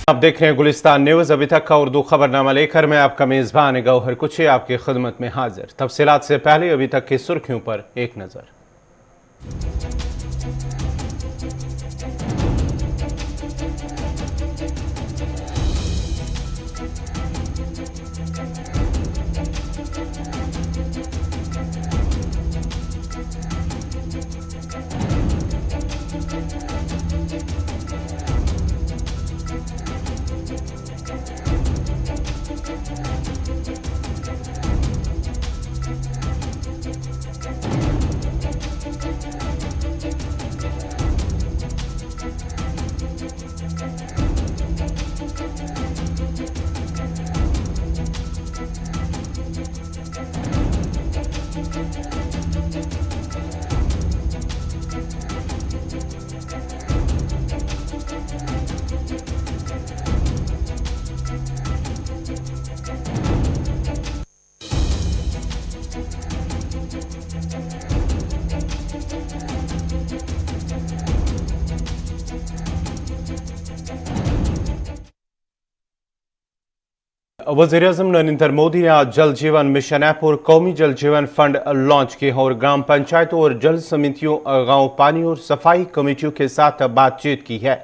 आप देख रहे हैं गुलिस्तान न्यूज। अभी तक का उर्दू खबरनामा लेकर मैं आपका मेजबान गौहर कुछी आपकी खिदमत में हाजिर। तफसीलात से पहले अभी तक की सुर्खियों पर एक नजर। वज़ीर-ए-आज़म नरेंद्र मोदी ने आज जल जीवन मिशन ऐप और कौमी जल जीवन फंड लॉन्च किए हैं और ग्राम पंचायतों और जल समितियों, गांव पानी और सफाई कमेटियों के साथ बातचीत की है।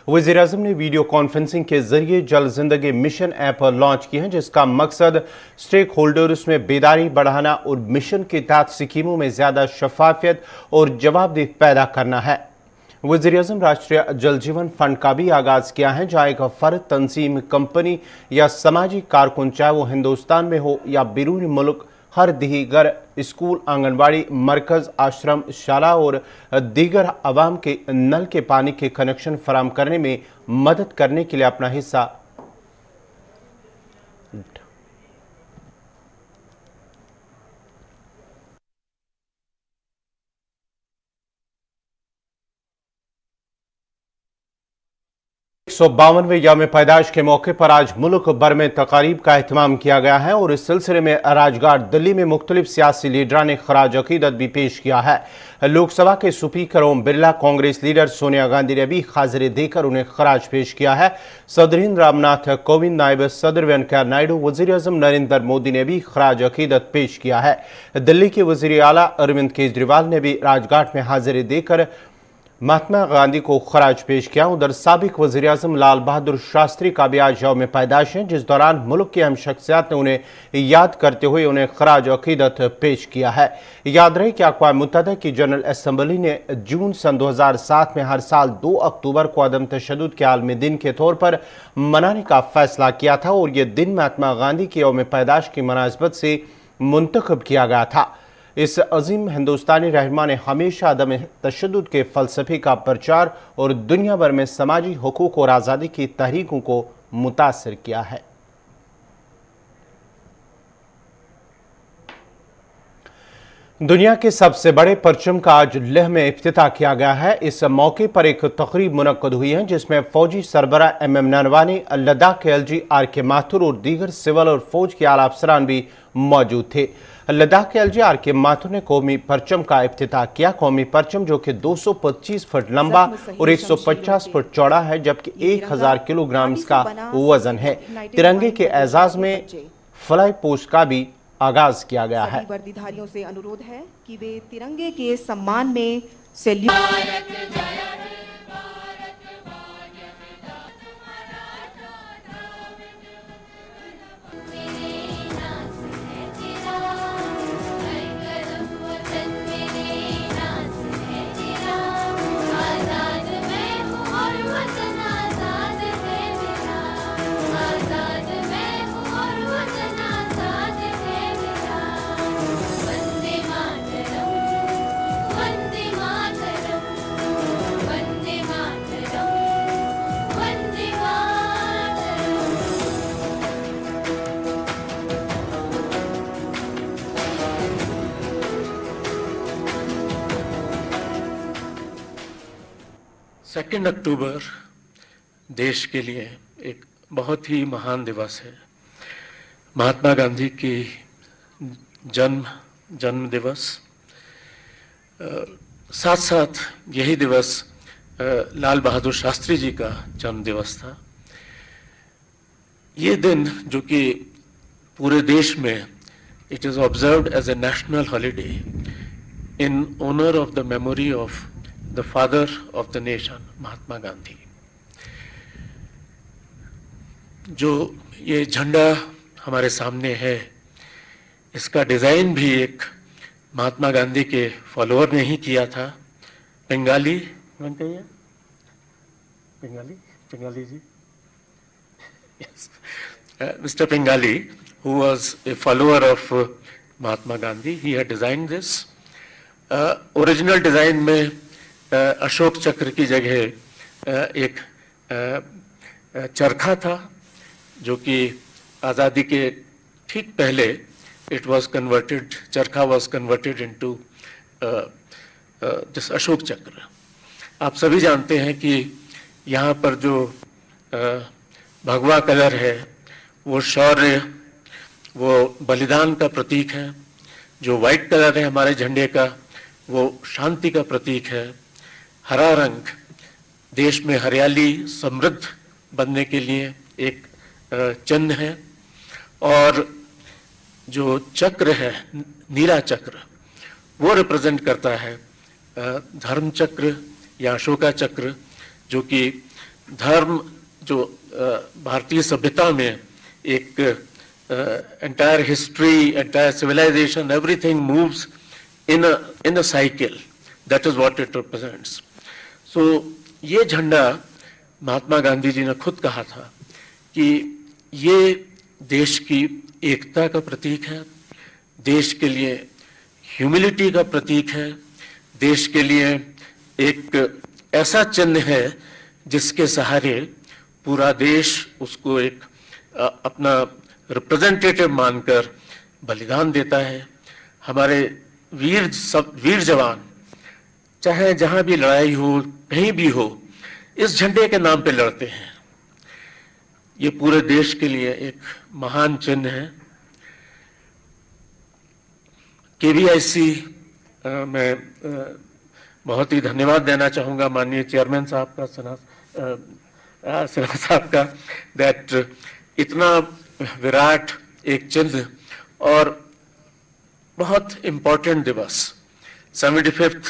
वज़ीर-ए-आज़म ने वीडियो कॉन्फ्रेंसिंग के जरिए जल जिंदगी मिशन ऐप लॉन्च किए हैं, जिसका मकसद स्टेक होल्डर्स में बेदारी बढ़ाना और मिशन के तहत स्कीमों में ज्यादा शफाफियत और जवाबदेही पैदा करना है। वज़ीर-ए-आज़म राष्ट्रीय जल जीवन फंड का भी आगाज किया है, जहां एक फर्द, तंजीम, कंपनी या समाजी कारकुन, चाहे वो हिंदुस्तान में हो या बैरून मुल्क, हर दीगर स्कूल, आंगनबाड़ी मरकज, आश्रम, शाला और दीगर आवाम के नल के पानी के कनेक्शन फराहम करने में मदद करने के लिए अपना हिस्सा सौ 52वें यौम पैदाइश के मौके पर आज मुल्क भर में तकारीब का एहतमाम किया गया है और इस सिलसिले में राजघाट दिल्ली में मुख्तलिफ सियासी लीडरान ने खराज अकीदत भी पेश किया है। लोकसभा के स्पीकर ओम बिरला, कांग्रेस लीडर सोनिया गांधी ने भी हाजिरी देकर उन्हें खराज पेश किया है। सदर हिंद रामनाथ कोविंद, नायब सदर वेंकैया नायडू, वज़ीर-ए-आज़म नरेंद्र मोदी ने भी खराज अकीदत पेश किया है। दिल्ली के वज़ीर आला अरविंद केजरीवाल ने भी राजघाट में हाजिरी देकर महात्मा गांधी को खराज पेश किया। उधर साबिक वज़ीर-ए-आज़म लाल बहादुर शास्त्री का भी आज यौम पैदाइश है, जिस दौरान मुल्क की अहम शख्सियात ने उन्हें याद करते हुए उन्हें खराज अकीदत पेश किया है। याद रहे कि अक़वाम मुत्तहिदा की जनरल असम्बली ने जून सन 2007 में हर साल 2 अक्टूबर को अदम तशद्दुद के आलमी दिन के तौर पर मनाने का फैसला किया था और यह दिन महात्मा गांधी की यौम पैदाइश की मुनासबत से मुंतखब किया गया था। इस अजीम हिंदुस्तानी रहनुमा ने हमेशा अदम तशद्दुद के फ़लसफ़े का प्रचार और दुनिया भर में समाजी हुकूक और आज़ादी की तहरीकों को मुतासिर किया है। दुनिया के सबसे बड़े परचम का आज लेह में इफ्तिताह किया गया है। इस मौके पर एक तकरीब मुनक्कद हुई है, जिसमें फौजी सरबरा MM नरवानी, लद्दाख के LG RK माथुर और दीगर सिविल और फौज के आला अफसरान भी मौजूद थे। लद्दाख के LG RK माथुर ने कौमी परचम का इफ्तिताह किया। कौमी परचम जो कि 225 फुट लंबा और 150 फुट चौड़ा है, जबकि 1000 किलोग्राम इसका वजन है। तिरंगे के एजाज में फ्लाई पोस्ट का भी आगाज किया गया है। वर्दीधारियों से अनुरोध है कि वे तिरंगे के सम्मान में सैल्यूट सेकेंड अक्टूबर देश के लिए एक बहुत ही महान दिवस है। महात्मा गांधी की जन्म दिवस, साथ साथ यही दिवस लाल बहादुर शास्त्री जी का जन्म दिवस था। ये दिन जो कि पूरे देश में it is observed as a national holiday in honour of the memory of the father of the nation Mahatma Gandhi. जो ये झंडा हमारे सामने है, इसका डिजाइन भी एक महात्मा गांधी के फॉलोअर ने ही किया था। पिंगाली वेंकैया, पिंगाली जी, yes. Mr. Pingali, who was a follower of Mahatma Gandhi, he had designed this. Original design में अशोक चक्र की जगह एक चरखा था, जो कि आज़ादी के ठीक पहले चरखा was converted into this Ashok चक्र। आप सभी जानते हैं कि यहाँ पर जो भगवा कलर है वो शौर्य, वो बलिदान का प्रतीक है। जो वाइट कलर है हमारे झंडे का वो शांति का प्रतीक है। हरा रंग देश में हरियाली समृद्ध बनने के लिए एक चिन्ह है। और जो चक्र है, नीला चक्र, वो रिप्रेजेंट करता है धर्म चक्र या अशोका चक्र, जो कि धर्म, जो भारतीय सभ्यता में एक entire history, entire civilization, everything moves in a cycle. That is what it represents. So ये झंडा महात्मा गांधी जी ने खुद कहा था कि ये देश की एकता का प्रतीक है, देश के लिए ह्यूमिलिटी का प्रतीक है, देश के लिए एक ऐसा चिन्ह है जिसके सहारे पूरा देश उसको एक अपना रिप्रेजेंटेटिव मानकर बलिदान देता है। हमारे वीर जवान चाहे जहां भी लड़ाई हो, कहीं भी हो, इस झंडे के नाम पे लड़ते हैं। ये पूरे देश के लिए एक महान चिन्ह है। केवीआईसी मैं बहुत ही धन्यवाद देना चाहूँगा माननीय चेयरमैन साहब का, सिन्हा साहब का, दैट इतना विराट एक चिन्ह और बहुत इम्पोर्टेंट दिवस, 75th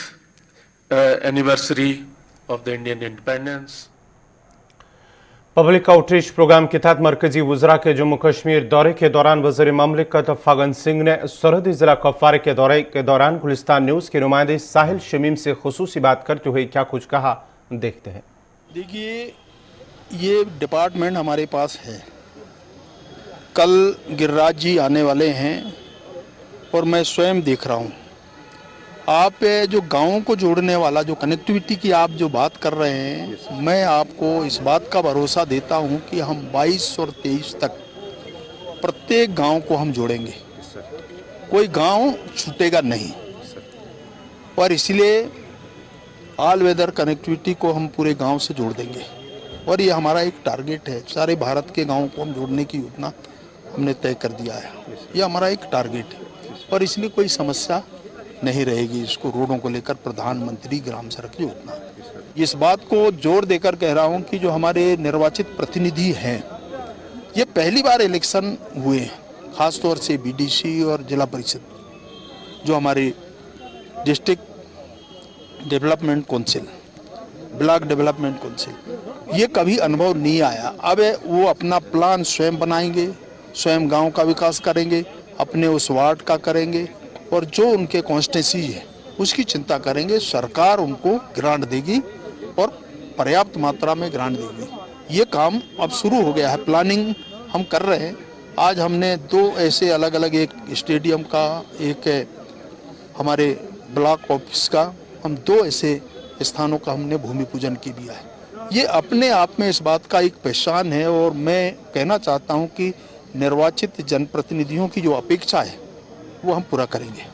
anniversary of the Indian independence. Public outreach programme के तहत मरकजी वज़रा के जम्मू कश्मीर दौरे के दौरान वज़ीर ममलिकत फगन सिंह ने सरहदी जिला कुपवारा के दौरे के दौरान गुलिस्तान न्यूज़ के नुमाइंदे साहिल शमीम से खुसूसी बात करते हुए क्या कुछ कहा, देखते हैं। देखिए, ये डिपार्टमेंट हमारे पास है। कल गिरिराज जी आने वाले हैं और मैं स्वयं देख रहा हूँ। आप जो गाँव को जोड़ने वाला जो कनेक्टिविटी की आप जो बात कर रहे हैं, मैं आपको इस बात का भरोसा देता हूँ कि हम 22 और 23 तक प्रत्येक गांव को हम जोड़ेंगे, कोई गांव छूटेगा नहीं। और इसलिए ऑल वेदर कनेक्टिविटी को हम पूरे गांव से जोड़ देंगे और ये हमारा एक टारगेट है। सारे भारत के गाँव को हम जोड़ने की योजना हमने तय कर दिया है। ये हमारा एक टारगेट है और इसलिए कोई समस्या नहीं रहेगी। इसको रोडों को लेकर प्रधानमंत्री ग्राम सड़क योजना, इस बात को जोर देकर कह रहा हूं कि जो हमारे निर्वाचित प्रतिनिधि हैं, ये पहली बार इलेक्शन हुए हैं, खासतौर से बीडीसी और जिला परिषद, जो हमारे district development council, block development council, ये कभी अनुभव नहीं आया। अब वो अपना प्लान स्वयं बनाएंगे, स्वयं गांव का विकास करेंगे, अपने उस वार्ड का करेंगे और जो उनके कॉन्स्टिट्यूंसी है उसकी चिंता करेंगे। सरकार उनको ग्रांट देगी और पर्याप्त मात्रा में ग्रांट देगी। ये काम अब शुरू हो गया है, प्लानिंग हम कर रहे हैं। आज हमने 2 ऐसे अलग अलग, एक स्टेडियम का, एक हमारे ब्लॉक ऑफिस का, हम 2 ऐसे स्थानों का हमने भूमि पूजन की दिया है। ये अपने आप में इस बात का एक पहचान है और मैं कहना चाहता हूँ कि निर्वाचित जनप्रतिनिधियों की जो अपेक्षा है वो हम पूरा करेंगे।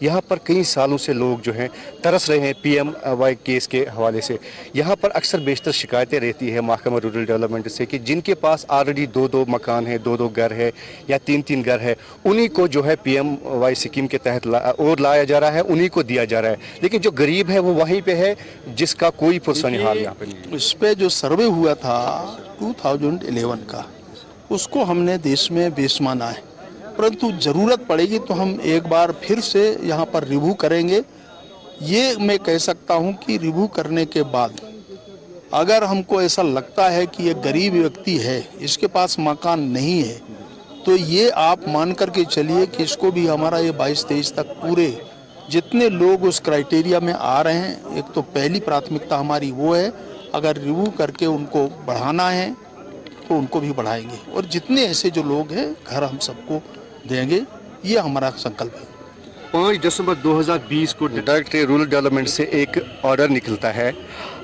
यहाँ पर कई सालों से लोग जो हैं तरस रहे हैं PMY केस के हवाले से। यहाँ पर अक्सर बेशतर शिकायतें रहती है महकमा रूरल डेवलपमेंट से कि जिनके पास ऑलरेडी 2-2 मकान है, 2-2 घर है या 3-3 घर है, उन्हीं को जो है PMY स्कीम के तहत और लाया जा रहा है, उन्हीं को दिया जा रहा है। लेकिन जो गरीब है वो वहीं पे है जिसका कोई पुरसनी हाल यहाँ पे नहीं है। इस पर जो सर्वे हुआ था 2011 का, उसको हमने देश में बेस माना है, परंतु ज़रूरत पड़ेगी तो हम एक बार फिर से यहाँ पर रिव्यू करेंगे। ये मैं कह सकता हूँ कि रिव्यू करने के बाद अगर हमको ऐसा लगता है कि ये गरीब व्यक्ति है, इसके पास मकान नहीं है, तो ये आप मान करके चलिए कि इसको भी हमारा ये 22-23 तक पूरे जितने लोग उस क्राइटेरिया में आ रहे हैं, एक तो पहली प्राथमिकता हमारी वो है, अगर रिव्यू करके उनको बढ़ाना है तो उनको भी बढ़ाएंगे, और जितने ऐसे जो लोग हैं घर हम सबको देंगे, ये हमारा संकल्प है। 5 दिसंबर 2020 को डायरेक्टर रूरल डेवलपमेंट से एक ऑर्डर निकलता है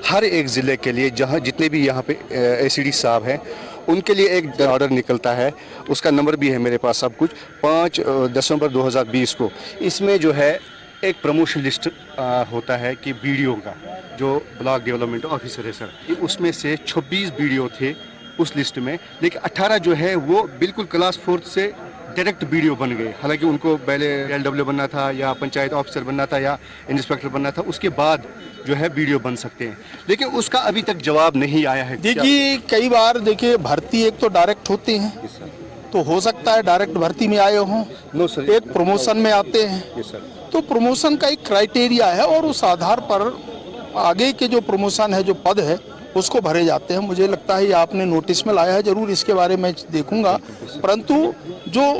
हर एक ज़िले के लिए, जहां जितने भी यहाँ पे एसीडी साहब हैं उनके लिए एक ऑर्डर निकलता है। उसका नंबर भी है मेरे पास सब कुछ। 5 दिसंबर 2020 को इसमें जो है एक प्रमोशन लिस्ट होता है कि बीडीओ का, जो ब्लॉक डेवलपमेंट ऑफिसर है सर, उसमें से 26 बीडीओ थे उस लिस्ट में, लेकिन 18 जो है वो बिल्कुल क्लास 4 से डायरेक्ट बीडीओ बन गए। हालांकि उनको पहले एलडब्ल्यू बनना था या पंचायत ऑफिसर बनना था या इंस्पेक्टर बनना था, उसके बाद जो है बीडीओ बन सकते हैं, लेकिन उसका अभी तक जवाब नहीं आया है। देखिए कई बार देखिए भर्ती एक तो डायरेक्ट होती है, तो हो सकता है डायरेक्ट भर्ती में आए हों, नो सर, एक प्रमोशन में आते हैं, तो प्रमोशन का एक क्राइटेरिया है और उस आधार पर आगे के जो प्रमोशन है, जो पद है, उसको भरे जाते हैं। मुझे लगता है ये आपने नोटिस में लाया है, जरूर इसके बारे में देखूंगा, परंतु जो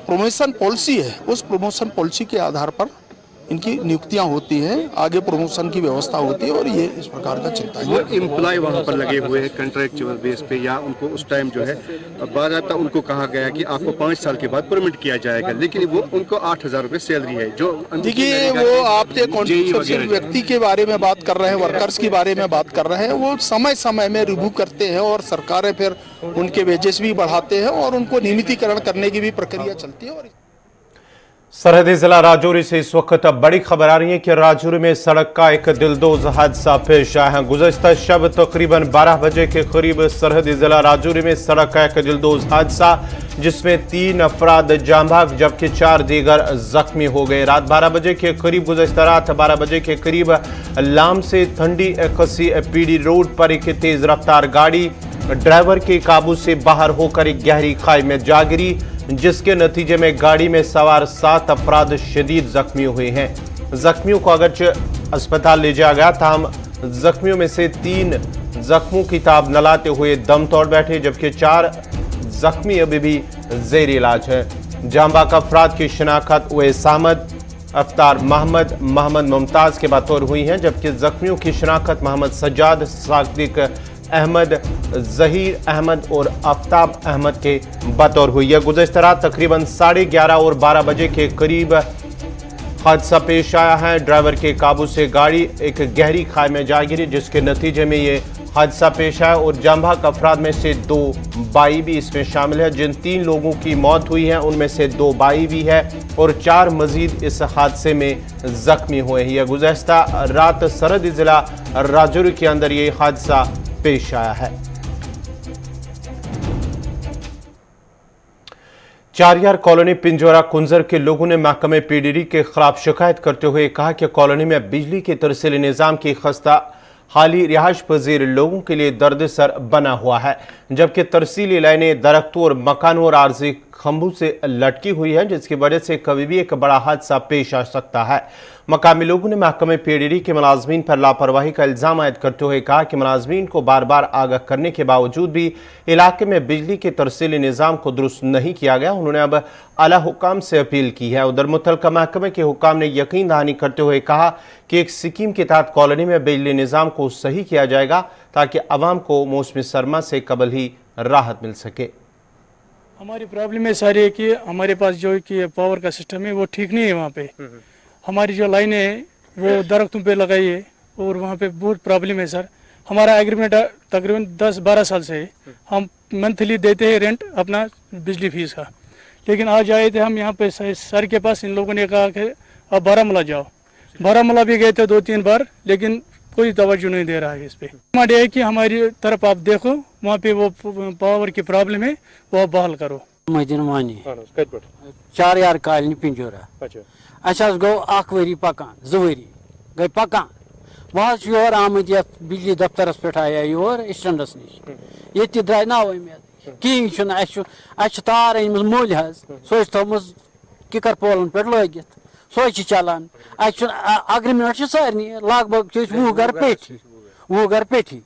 प्रमोशन पॉलिसी है उस प्रमोशन पॉलिसी के आधार पर इनकी नियुक्तियां होती हैं, आगे प्रमोशन की व्यवस्था होती है, और ये इस प्रकार का चलता है। वो एम्प्लॉय वहाँ पर लगे हुए हैं कंट्रैक्चुअल बेस पे, या उनको उस टाइम जो है बाकायदा उनको कहा गया कि आपको 5 साल के बाद परमिट किया जाएगा, लेकिन वो उनको 8,000 रुपये सैलरी है। जो देखिए वो आपके कॉन्ट्रैक्चुअल व्यक्ति के बारे में बात कर रहे हैं, वर्कर्स के बारे में बात कर रहे हैं, वो समय समय में रिव्यू करते हैं और सरकारें फिर उनके वेजेस भी बढ़ाते हैं और उनको नियमितीकरण करने की भी प्रक्रिया चलती है। और सरहदी जिला राजौरी से इस वक्त बड़ी खबर आ रही है कि राजौरी में सड़क का एक दिलदोज हादसा पेश आया है। गुज़श्ता शब तकरीबन 12 बजे के करीब सरहदी जिला राजौरी में सड़क का एक दिलदोज हादसा, जिसमें 3 अफराद जान भाग जबकि 4 दीगर जख्मी हो गए। रात 12 बजे के करीब गुज़श्ता रात 12 बजे के करीब लाम से ठंडी कसी पीडी रोड पर एक तेज रफ्तार गाड़ी ड्राइवर के काबू से बाहर होकर एक गहरी खाई में जा गिरी, जिसके नतीजे में गाड़ी में सवार 7 अफराद शदीद जख्मी हुए हैं। जख्मियों को अगरचे अस्पताल ले जाया गया, ताहम जख्मियों में से 3 जख्मों की ताब न लाते हुए दम तोड़ बैठे, जबकि 4 जख्मी अभी भी जेर इलाज है। जांबाक अफराद की शिनाख्त उवैस अहमद, अफ्तार मोहम्मद मुमताज़ के बतौर हुई हैं, जबकि जख्मियों की शिनाख्त मोहम्मद सज्जाद, सादिक अहमद, जहीर अहमद और आफ्ताब अहमद के बतौर हुई है। गुज़श्ता रात तकरीबन 11:30 और 12 बजे के करीब हादसा पेश आया है। ड्राइवर के काबू से गाड़ी एक गहरी खाई में जा गिरी, जिसके नतीजे में ये हादसा पेश आया और जांबाक अफराद में से 2 बाई भी इसमें शामिल है। जिन 3 लोगों की मौत हुई है उनमें से 2 बाई भी है और 4 मजीद इस हादसे में जख्मी हुए हैं। गुज़श्ता रात सरहदी जिला राजौरी के अंदर ये हादसा पेश आया है। चारियार कॉलोनी पिंजौरा कुंजर के लोगों ने महकमे पीडीडी के खिलाफ शिकायत करते हुए कहा कि कॉलोनी में बिजली के तरसीली निज़ाम की खस्ता हाली रिहाइश पजीर लोगों के लिए दर्द-सर बना हुआ है, जबकि तरसीली लाइनें दरख्तों और मकानों और आर्जी खंभों से लटकी हुई है, जिसकी वजह से कभी भी एक बड़ा हादसा पेश आ सकता है। मकामी लोगों ने महकमे पीडीडी के मुलाजमीन पर लापरवाही का इल्ज़ाम आयद करते हुए कहा कि मुलाजमीन को बार बार आगाह करने के बावजूद भी इलाके में बिजली के तरसीली निज़ाम को दुरुस्त नहीं किया गया। उन्होंने अब आला हुकाम से अपील की है। उधर मुतलका महकमे के हुकाम ने यकीन दहानी करते हुए कहा कि एक स्कीम के तहत कॉलोनी में बिजली निज़ाम को सही किया जाएगा ताकि आवाम को मौसमी सरमा से कबल ही राहत मिल सके। हमारी प्रॉब्लम है सारी है कि हमारे पास जो कि पावर का सिस्टम है वो ठीक नहीं है। वहाँ पे हमारी जो लाइनें है वो दरख्तों पे लगाई है और वहाँ पे बहुत प्रॉब्लम है सर। हमारा एग्रीमेंट तकरीबन 10-12 साल से है, हम मंथली देते हैं रेंट अपना बिजली फीस का, लेकिन आज आए थे हम यहाँ पे सर के पास, इन लोगों ने कहा कि अब बारामूला जाओ। बारामूला भी गए थे 2-3 बार, लेकिन कोई तवज्जो नहीं दे रहा है इस पे। हमारे है कि हमारी तरफ आप देखो, वहाँ पे वो पावर की प्रॉब्लम है, वो बहाल करो। मदीन वानी 4 यार कॉलोनी पिंजौरा अस गो 1 वरी पकान 2 वरी गई पकान वह योर आमद ये बिजली दफ्तरस पे आया योर स्टैंडस नश ये द्राय ना उम्मीद किंग तार अनम मोल सो थोमस किकर पोलन पे लगित सो चलान अग्रीमेंट सारे लग भग 20 घर पेठी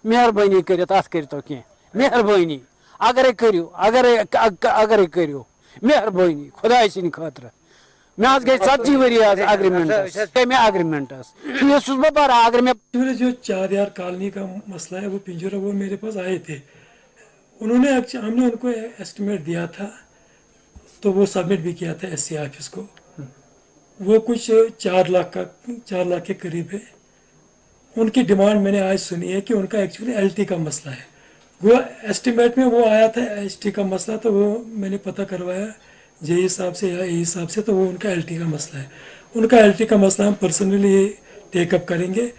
मेहरबानी कर कह मेहरबानी अगर करो अगर करो मेहरबानी खुदा सिंद खतर मे गई 70 वरी अग्रीमेंटस मैं बारा अगर मैं जो 4 यार कॉलोनी का मसला है वो पिंजरा वो मेरे पास आए थे। उन्होंने हमने उनको एस्टिमेट दिया था तो वो सबमिट भी किया था SC ऑफिस को। वो कुछ 4 लाख के करीब है। उनकी डिमांड मैंने आज सुनी है कि उनका एक्चुअली LT का मसला है। वो एस्टिमेट में वो आया था ST का मसला, तो वो मैंने पता करवाया जे हिसाब से या ए हिसाब से, तो वो उनका LT का मसला है। उनका LT का मसला हम पर्सनली टेकअप करेंगे।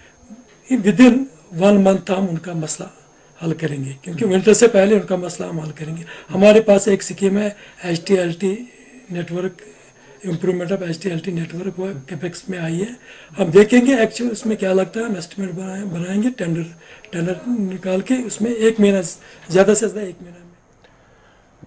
विद इन 1 मंथ हम उनका मसला हल करेंगे, क्योंकि विंटर से पहले उनका मसला हम हल करेंगे। हमारे पास एक स्कीम है HT-LT network, improvement of HT-LT network, वो कैपेक्स में आई है। हम देखेंगे एक्चुअल उसमें क्या लगता है, हम एस्टिमेट बनाएंगे, टेंडर निकाल के उसमें 1 महीना, ज़्यादा से ज़्यादा 1 महीना में।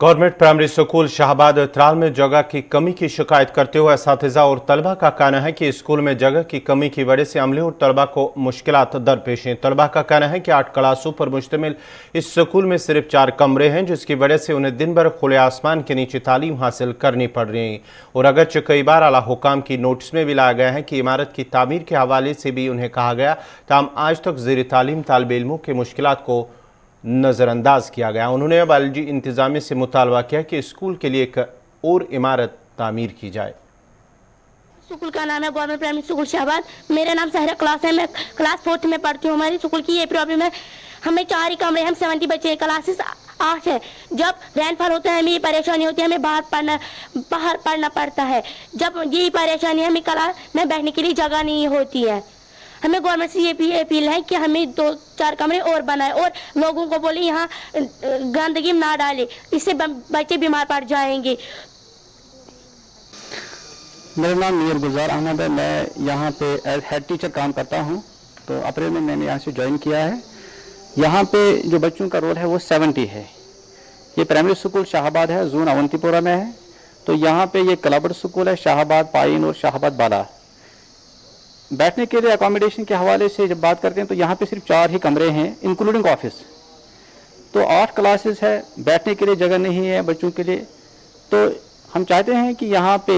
Government primary school Shahbad Tral में जगह की कमी की शिकायत करते हुए असातिज़ा और तलबा का कहना है कि स्कूल में जगह की कमी की वजह से अमले और तलबा को मुश्किलात दरपेश हैं। तलबा का कहना है कि 8 क्लासों पर मुश्तमिल इस स्कूल में सिर्फ 4 कमरे हैं, जिसकी वजह से उन्हें दिन भर खुले आसमान के नीचे तालीम हासिल करनी पड़ रही है। और अगरचे कई बार आला हुकाम की नोटिस में भी लाया गया है कि इमारत की तामीर के हवाले से भी उन्हें कहा गया, ताहम आज तक ज़ेर तालीम तालिब इल्मों के मुश्किलात को नज़रअंदाज किया गया। उन्होंने अब LG इंतज़ामिया से मुतालबा किया कि स्कूल के लिए एक और इमारत तामीर की जाए। स्कूल का नाम है गवर्नमेंट प्राइमरी स्कूल शाहबाद। मेरा नाम सहरा क्लास है, मैं क्लास 4th में पढ़ती हूँ। हमारी स्कूल की ये प्रॉब्लम है, हमें 4 ही कमरे, हम 70 बच्चे हैं, क्लासेस 8 है। जब रेनफॉल होता है हमें ये परेशानी होती है, हमें बाहर पढ़ना पड़ता है। जब यही परेशानी है, हमें क्लास में बैठने के लिए जगह नहीं होती है। हमें गवर्नमेंट से ये भी अपील है कि हमें 2-4 कमरे और बनाए और लोगों को बोले यहाँ गंदगी ना डाले, इससे बच्चे बीमार पड़ जाएंगे। मेरा नाम मीर गुलजार अहमद है। मैं यहाँ पे एज हेड टीचर काम करता हूँ। तो अप्रैल में मैंने यहाँ से ज्वाइन किया है। यहाँ पे जो बच्चों का रोल है वो 70 है। ये प्राइमरी स्कूल शाहबाद है, जोन अवंतीपुरा में है। तो यहाँ पे ये क्लबड स्कूल है, शाहबाद पाइन और शाहबाद बाला। बैठने के लिए अकोमोडेशन के हवाले से जब बात करते हैं तो यहाँ पे सिर्फ 4 ही कमरे हैं, इंक्लूडिंग ऑफिस। तो 8 क्लासेस है, बैठने के लिए जगह नहीं है बच्चों के लिए। तो हम चाहते हैं कि यहाँ पे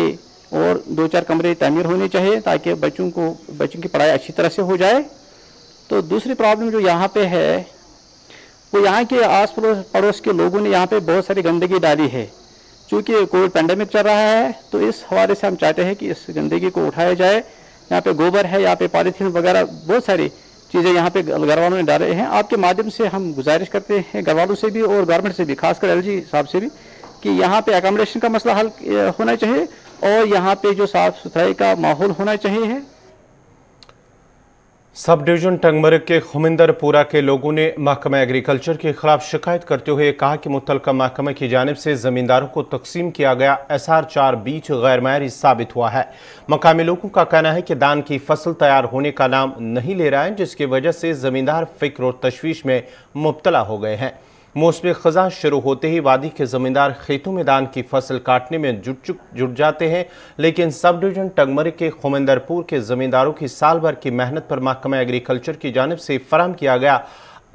और 2-4 कमरे तामीर होने चाहिए ताकि बच्चों की पढ़ाई अच्छी तरह से हो जाए। तो दूसरी प्रॉब्लम जो यहाँ पे है वो यहाँ के आस पड़ोस के लोगों ने यहाँ पे बहुत सारी गंदगी डाली है। चूँकि कोविड पैंडेमिक चल रहा है तो इस हवाले से हम चाहते हैं कि इस गंदगी को उठाया जाए। यहाँ पे गोबर है, यहाँ पे पॉलीथीन वगैरह बहुत सारी चीज़ें यहाँ पे घर वालों ने डाले हैं। आपके माध्यम से हम गुजारिश करते हैं घर वालों से भी और गवर्नमेंट से भी, खासकर LG साहब से भी, कि यहाँ पे अकोमोडेशन का मसला हल होना चाहिए और यहाँ पे जो साफ सुथराई का माहौल होना चाहिए। सब डिवीजन टंगमर्ग के खुमिंदरपुरा के लोगों ने महकमा एग्रीकल्चर के खिलाफ शिकायत करते हुए कहा कि मुतल्लिका महकमे की जानिब से ज़मींदारों को तकसीम किया गया SR-4 बीज गैर मायरी साबित हुआ है। मकामी लोगों का कहना है कि धान की फसल तैयार होने का नाम नहीं ले रहा है, जिसकी वजह से ज़मींदार फिक्र और तशवीश में मुब्तला हो गए हैं। मौसम ख़ज़ां शुरू होते ही वादी के ज़मींदार खेतों में धान की फसल काटने में जुट जाते हैं, लेकिन सब डिवीजन टंगमर्ग के खुमिंदरपुर के ज़मींदारों की साल भर की मेहनत पर महकमा एग्रीकल्चर की जानिब से फराहम किया गया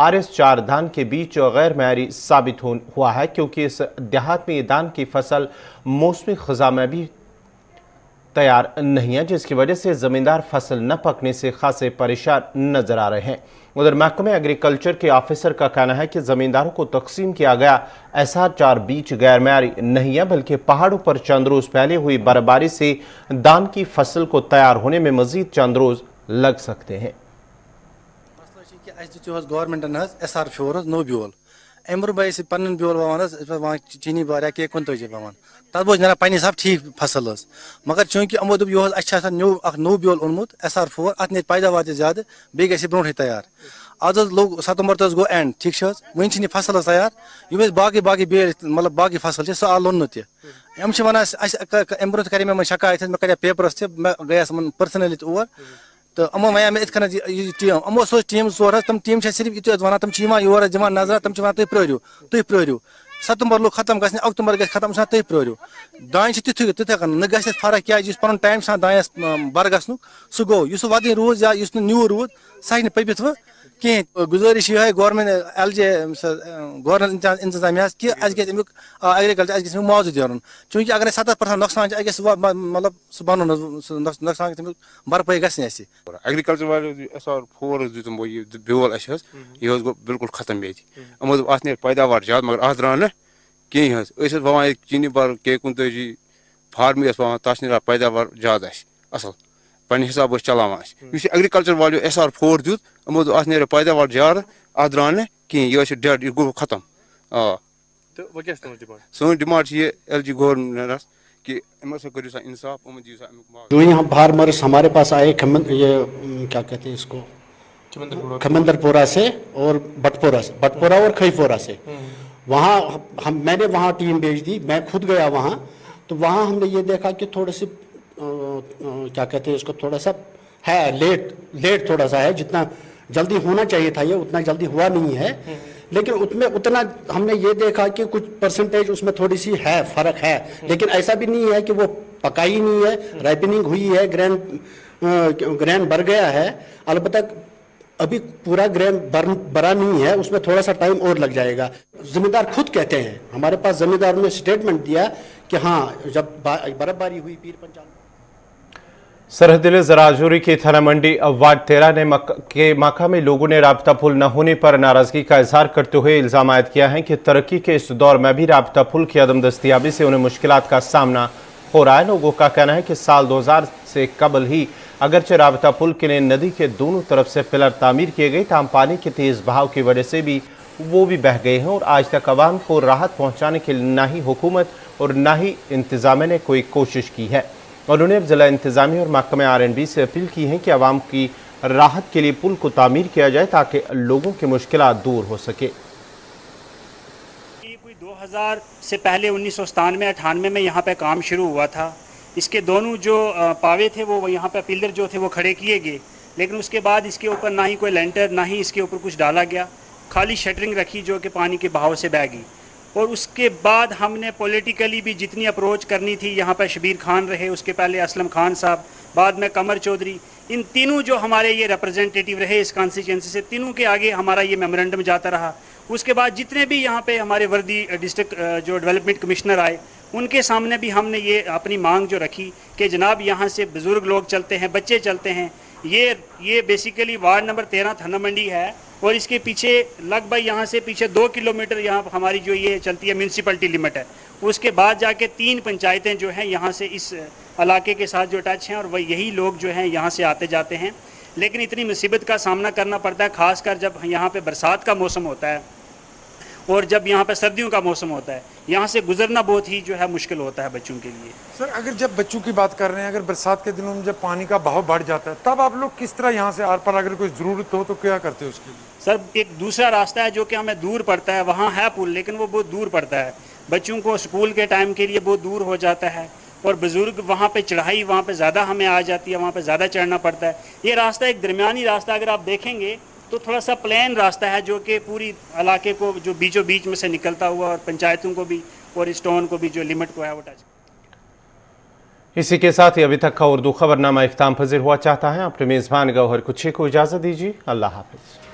RS-4 धान के बीज गैर मायरी साबित हुआ है, क्योंकि इस देहात में ये धान की फसल मौसमी ख़ज़ां में भी तैयार नहीं है, जिसकी वजह से ज़मींदार फसल न पकने से खासे परेशान नजर आ रहे हैं। उधर महकमे एग्रीकल्चर के ऑफिसर का कहना है कि ज़मींदारों को तकसीम किया गया SR-4 बीज गैर मायरी नहीं है, बल्कि पहाड़ों पर चंद रोज़ पहले हुई बर्फबारी से धान की फसल को तैयार होने में मजीद चंद रोज़ लग सकते हैं। गवर्नमेंटन SR-4 नो ब्योल अमर भाई पन्न ब्योल वान चीनी बार के 51 वान तथ बो ना पे सब ठीक फसल मगर चूंकि अमो दोप यह नो ब्योल ओनमुत SR-4 अत ने पैदावार ज्यादा बे ग ब्रोह तैयार आज लोग सितंबर तक गो एंड ठीक वन फसल तैयार यम बाकी बेल मतलब बाकी फसल सह आव लोन तम वन अम ब्रोह कर मे शिकायत मे कर पेपरस मे गया पर्सनली और तो अमो वया मे इतकन टीम अमो सो टीम जोर तम टीम सिर्फ इत वन तम योर दिवान नजर तम तुम प्रो सितंबर लोग खत्म गए अक्टूबर गए खत्म तुम प्रो दान तिथे न गि फर्क क्या पन टाइम दानस बर गु सह गो वदन रूद या न्यू रूद सह पबित वो कहें गुजारिश यह गवर्नमेंट गवर्नमेंट इंतजामिया कि अमुक एग्रीकल्चर मुआवजा दिन चूंकि अगर 70% नुकसान मतलब सह बन नुकसान भरपाई गई एग्रीकल्चर वाले SR4 दितुम ब्योल यह गो बिल्कुल खत्म ये यमो अत नी पैदावार ज्यादा मगर अत द्राव ना कहें ववान चीनी बार के 51 फार्मी ववान तस नी पैदावार ज्यादा असल पे हिसाब चलान एग्रीकल्चर वाले SR4 दित यमो अत नी पैदावार ज्यादा अत द्राव ना कहें यह डेड यह गो खत्म सोन डिमांड ये LG गवर्नमेंट कि करो सा इंसाफ जो यहाँ फार्मर्स हमारे पास आए ये क्या कहते हैं इसको खमंदरपुरा से और बटपोरा और खईपोरा से वहाँ मैंने वहाँ टीम भेज दी, मैं खुद गया वहाँ। तो वहाँ हमने ये देखा कि थोड़े से क्या कहते हैं इसको थोड़ा सा है लेट थोड़ा सा है, जितना जल्दी होना चाहिए था ये उतना जल्दी हुआ नहीं है। लेकिन उसमें उतना हमने ये देखा कि कुछ परसेंटेज उसमें थोड़ी सी है फर्क है, लेकिन ऐसा भी नहीं है कि वो पकाई नहीं है, राइपनिंग हुई है, ग्रेन भर गया है। अलबत्ता अभी पूरा ग्रेन भरा नहीं है, उसमें थोड़ा सा टाइम और लग जाएगा। जिम्मेदार खुद कहते हैं, हमारे पास जिम्मेदारों ने स्टेटमेंट दिया कि हाँ जब बर्फबारी हुई पीर पंचाल सरहदी ज़राजोरी की थाना मंडी वार्ड 13 के माका में लोगों ने राब्ता पुल न होने पर नाराजगी का इजहार करते हुए इल्जाम आयद किया है कि तरक्की के इस दौर में भी राब्ता पुल की अदम दस्तियाबी से उन्हें मुश्किलात का सामना हो रहा है। लोगों का कहना है कि साल 2000 से कबल ही अगरचे राब्ता पुल के लिए नदी के दोनों तरफ से पिलर तामीर किए गए, ताम पानी के तेज बहाव की वजह से भी वो भी बह गए हैं और आज तक अवाम को राहत पहुँचाने के लिए ना ही हुकूमत और ना ही इंतजामिया ने कोई कोशिश की है। उन्होंने अब जिला इंतजामिया और महकमे R&B से अपील की है कि आवाम की राहत के लिए पुल को तामीर किया जाए ताकि लोगों की मुश्किलात दूर हो सके। कोई 2000 से पहले 1997-98 में यहाँ पे काम शुरू हुआ था। इसके दोनों जो पावे थे वो यहाँ पे पिलर जो थे वो खड़े किए गए, लेकिन उसके बाद इसके ऊपर ना ही कोई लेंटर ना ही इसके ऊपर कुछ डाला गया, खाली शटरिंग रखी जो कि पानी के बहाव से बह गई। और उसके बाद हमने पॉलिटिकली भी जितनी अप्रोच करनी थी, यहाँ पर शबीर खान रहे, उसके पहले असलम खान साहब, बाद में कमर चौधरी, इन तीनों जो हमारे ये रिप्रेजेंटेटिव रहे इस कॉन्स्टिट्यूंसी से, तीनों के आगे हमारा ये मेमोरेंडम जाता रहा। उसके बाद जितने भी यहाँ पे हमारे वर्दी डिस्ट्रिक्ट जो डेवलपमेंट कमिश्नर आए, उनके सामने भी हमने ये अपनी मांग जो रखी कि जनाब यहाँ से बुज़ुर्ग लोग चलते हैं, बच्चे चलते हैं। ये बेसिकली वार्ड नंबर 13 थाना मंडी है और इसके पीछे लगभग यहाँ से पीछे 2 किलोमीटर यहाँ हमारी जो ये चलती है म्यूनसिपलिटी लिमिट है। उसके बाद जाके 3 पंचायतें जो हैं यहाँ से इस इलाके के साथ जो टच हैं और वह यही लोग जो हैं यहाँ से आते जाते हैं। लेकिन इतनी मुसीबत का सामना करना पड़ता है, ख़ासकर जब यहाँ पे बरसात का मौसम होता है और जब यहाँ पे सर्दियों का मौसम होता है। यहाँ से गुजरना बहुत ही जो है मुश्किल होता है बच्चों के लिए। सर, अगर जब बच्चों की बात कर रहे हैं, अगर बरसात के दिनों में जब पानी का बहाव बढ़ जाता है, तब आप लोग किस तरह यहाँ से आर पार अगर कोई ज़रूरत हो तो क्या करते हो उसके लिए? सर, एक दूसरा रास्ता है जो कि हमें दूर पड़ता है, वहाँ है पुल लेकिन वो बहुत दूर पड़ता है, बच्चों को स्कूल के टाइम के लिए बहुत दूर हो जाता है और बुज़ुर्ग वहाँ पे चढ़ाई वहाँ पे ज़्यादा हमें आ जाती है, वहाँ पे ज़्यादा चढ़ना पड़ता है। ये रास्ता एक दरमियानी रास्ता अगर आप देखेंगे तो थोड़ा सा प्लेन रास्ता है जो कि पूरी इलाके को जो बीचों बीच में से निकलता हुआ और पंचायतों को भी और इस टाउन को भी जो लिमिट को है वो टच। इसी के साथ ही अभी तक का उर्दू खबरनामा इख्ताम पजीर हुआ। चाहता है अपने मेज़बान गौहर कुछी को इजाज़त दीजिए। अल्लाह हाफिज़।